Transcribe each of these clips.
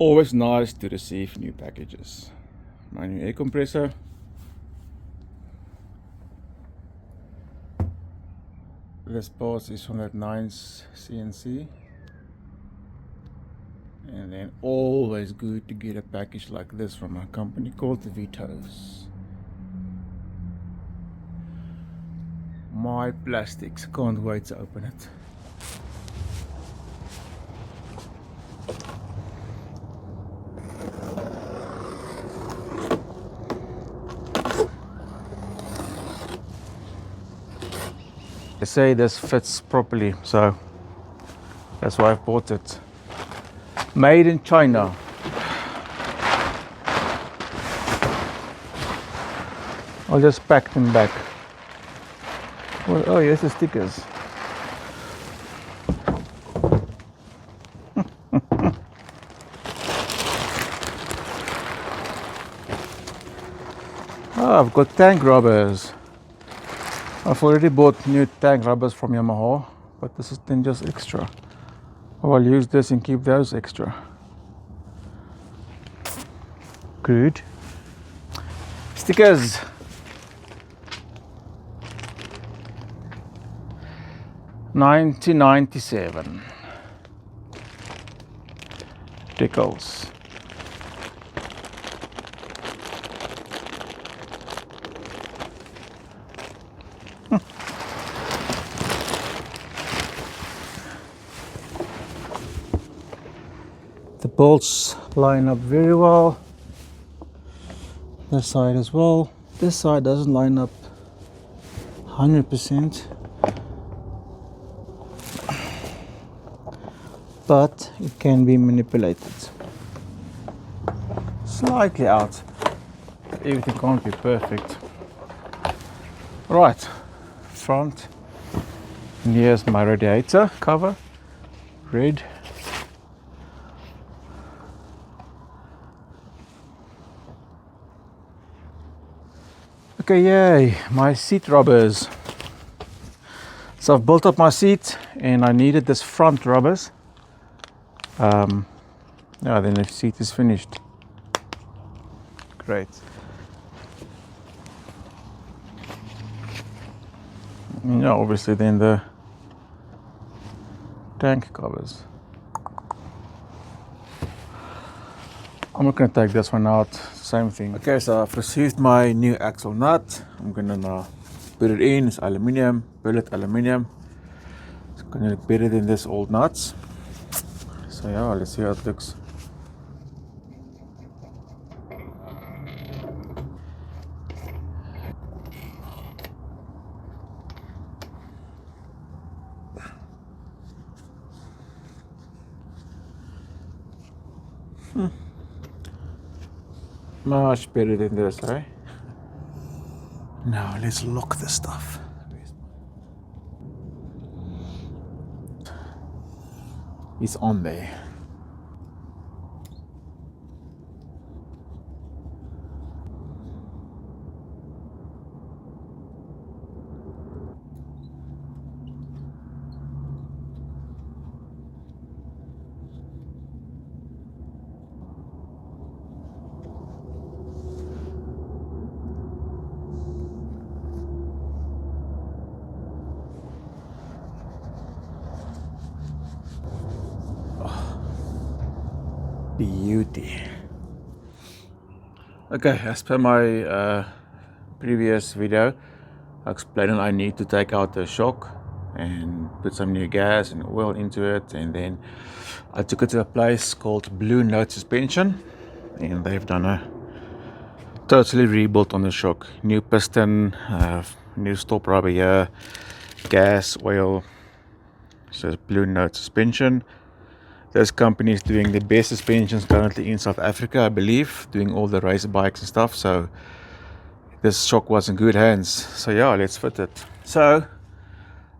Always nice to receive new packages. My new air compressor. This part is from that NiceCNC. And then always good to get a package like this from a company called the Vitos. My plastics, can't wait to open it. They say this fits properly, so that's why I bought it. Made in China. I'll just pack them back. Well, oh, here's the stickers. Oh, I've got tank rubbers. I've already bought new tank rubbers from Yamaha, but this is then just extra. Oh, I'll use this and keep those extra. Good. Stickers. $19.97. Tickles. The bolts line up very well. This side as well. This side doesn't line up 100%, but it can be manipulated. Slightly out. Everything can't be perfect. Right, front. And here's my radiator cover. Red. Okay, yay, my seat rubbers. So I've built up my seat and I needed this front rubbers. Yeah, then the seat is finished. Great. Yeah, obviously then the tank covers. I'm not going to take this one out, same thing. Okay, so I've received my new axle nut. I'm going to now put it in. It's aluminium, billet aluminium. It's going to look better than this old nuts. So yeah, let's see how it looks. Much better than this, right? Now let's lock the stuff. It's on there. Beauty. Okay, as per my previous video, I explained I need to take out the shock and put some new gas and oil into it, and then I took it to a place called Blue Note Suspension, and they've done a totally rebuilt on the shock. New piston, new stop rubber here, gas, oil. So it's Blue Note Suspension. This company is doing the best suspensions currently in South Africa, I believe, doing all the race bikes and stuff. So this shock was in good hands. So yeah, let's fit it. So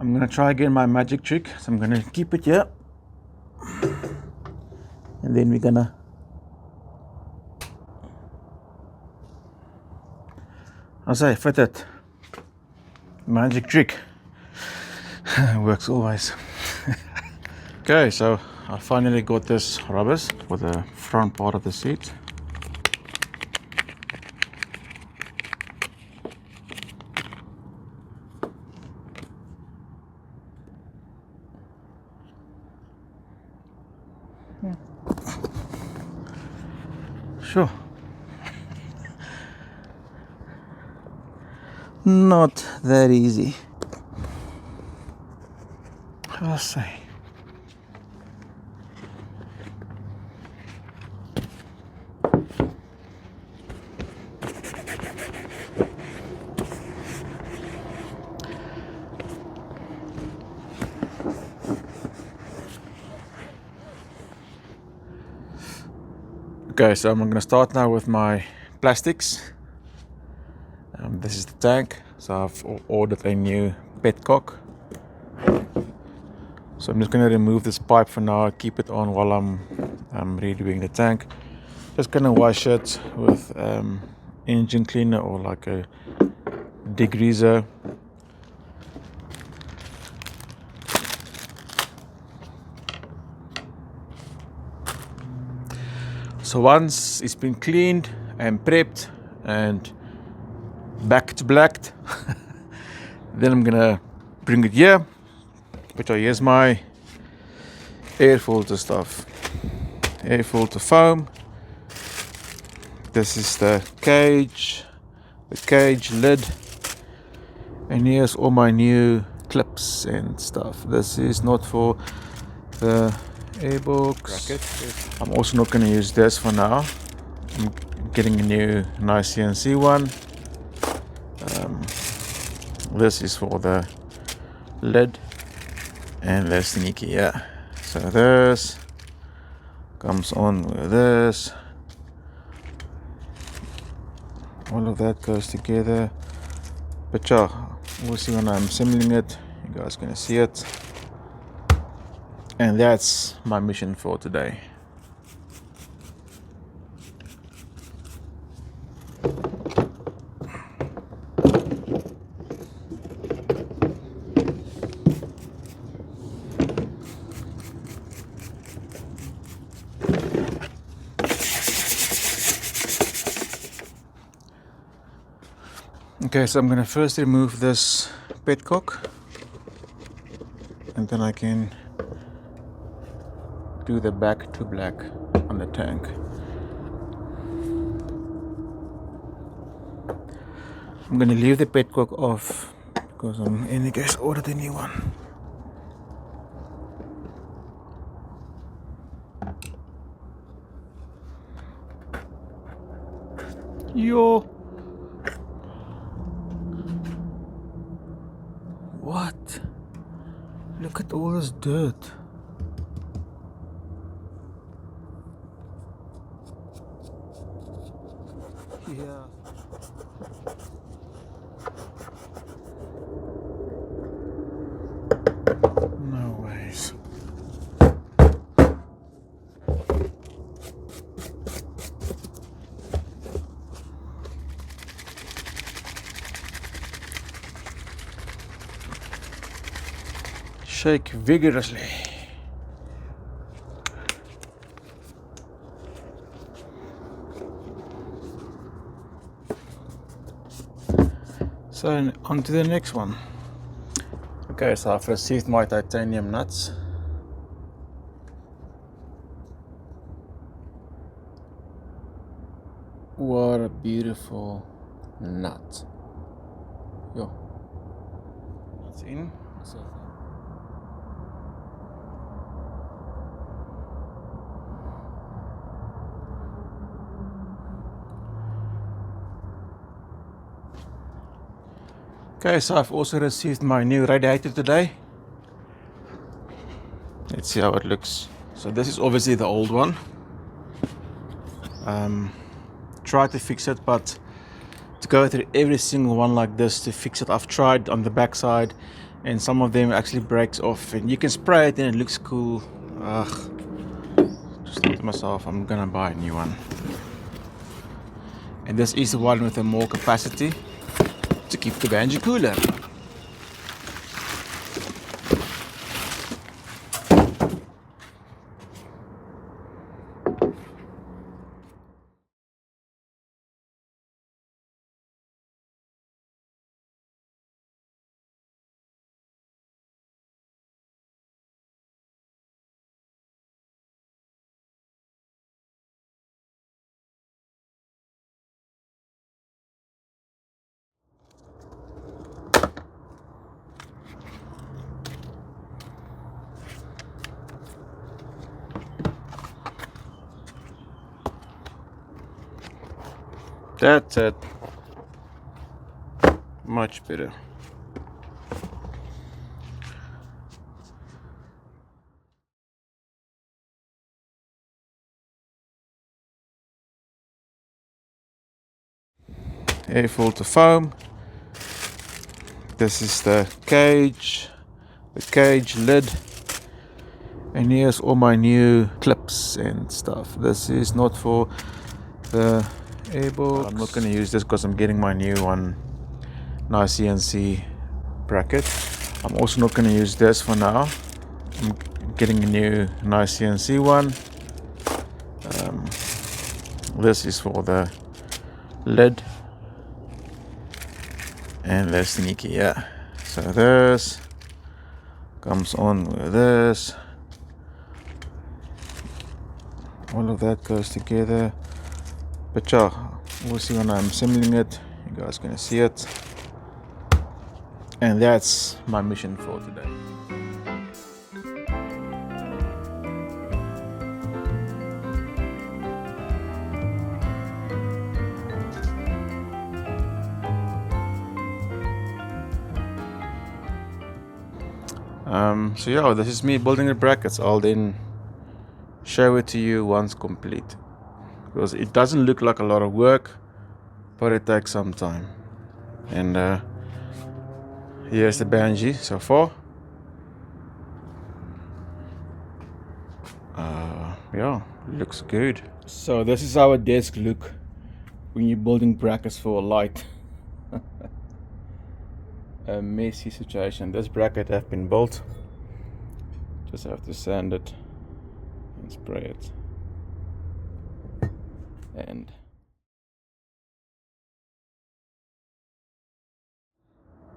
I'm gonna try again my magic trick. So I'm gonna keep it here, and then we're gonna fit it. Magic trick. Works always. Okay, so I finally got this rubbers for the front part of the seat. Sure. Not that easy, I'll say. Okay, so I'm going to start now with my plastics. This is the tank, so I've ordered a new petcock. So I'm just going to remove this pipe for now, keep it on while I'm redoing the tank. Just going to wash it with engine cleaner or like a degreaser. So once it's been cleaned and prepped and back to black, then I'm gonna bring it here. But here's my air filter stuff. Air filter foam. This is the cage lid, and here's all my new clips and stuff. This is not for the airbox. I'm also not going to use this for now. I'm getting a new NiceCNC one. This is for the lid, and that's sneaky, yeah. So this comes on with this. All of that goes together. But yeah, we'll see when I'm assembling it. You guys gonna see it. And that's my mission for today. Okay, so I'm gonna first remove this petcock, and then I can do the back to black on the tank. I'm gonna leave the petcock off because I'm in any case ordered a new one. Yo, what? Look at all this dirt. Yeah. No ways. Shake vigorously. So on to the next one. Okay, so I've received my titanium nuts. What a beautiful nut. Yo. That's in. So okay, so I've also received my new radiator today. Let's see how it looks. So this is obviously the old one. Tried to fix it, but to go through every single one like this to fix it, I've tried on the back side, and some of them actually breaks off, and you can spray it and it looks cool. Just thought to myself, I'm gonna buy a new one. And this is the one with the more capacity to keep the Banshee cooler. That's it. Much better. Air filter foam. This is the cage lid, and here's all my new clips and stuff. This is not for the airbox. I'm not going to use this because I'm getting my new one, NiceCNC bracket. I'm also not going to use this for now. I'm getting a new NiceCNC one. This is for the lid, and that's sneaky, yeah. So this comes on with this. All of that goes together. But yeah, we'll see when I'm assembling it. You guys gonna see it. And that's my mission for today. So yeah, this is me building the brackets. I'll then show it to you once complete, because it doesn't look like a lot of work, but it takes some time. And here's the Banshee so far. Yeah, looks good. So this is our desk look when you're building brackets for a light. A messy situation. This bracket have been built. Just have to sand it and spray it. And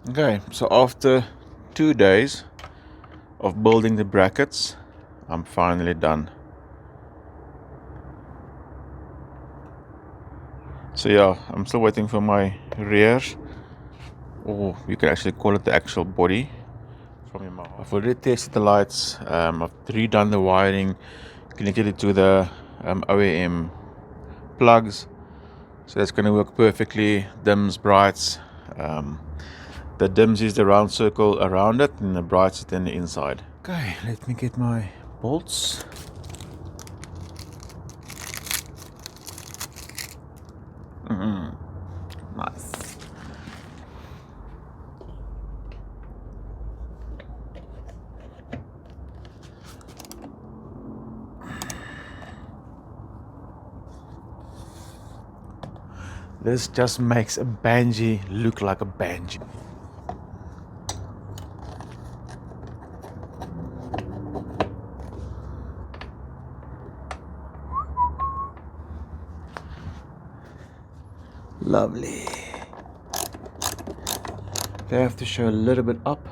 okay, so after 2 days of building the brackets, I'm finally done. So yeah, I'm still waiting for my rear, or you can actually call it the actual body from Yamaha. I've already tested the lights. I've redone the wiring, connected it to the OEM plugs, so that's going to work perfectly. Dims, brights. The dims is the round circle around it, and the brights is then the inside. Okay, let me get my bolts. Nice. This just makes a Banshee look like a Banshee. Lovely. They have to show a little bit up.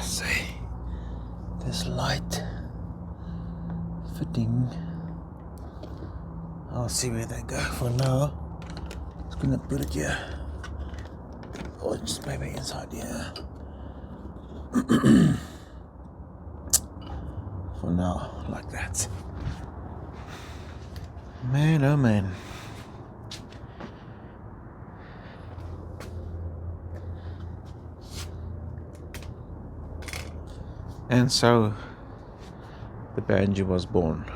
See, this light fitting. I'll see where they go for now. Just gonna put it here, or just maybe inside here. For now, like that. Man, oh man. And so the Banshee was born.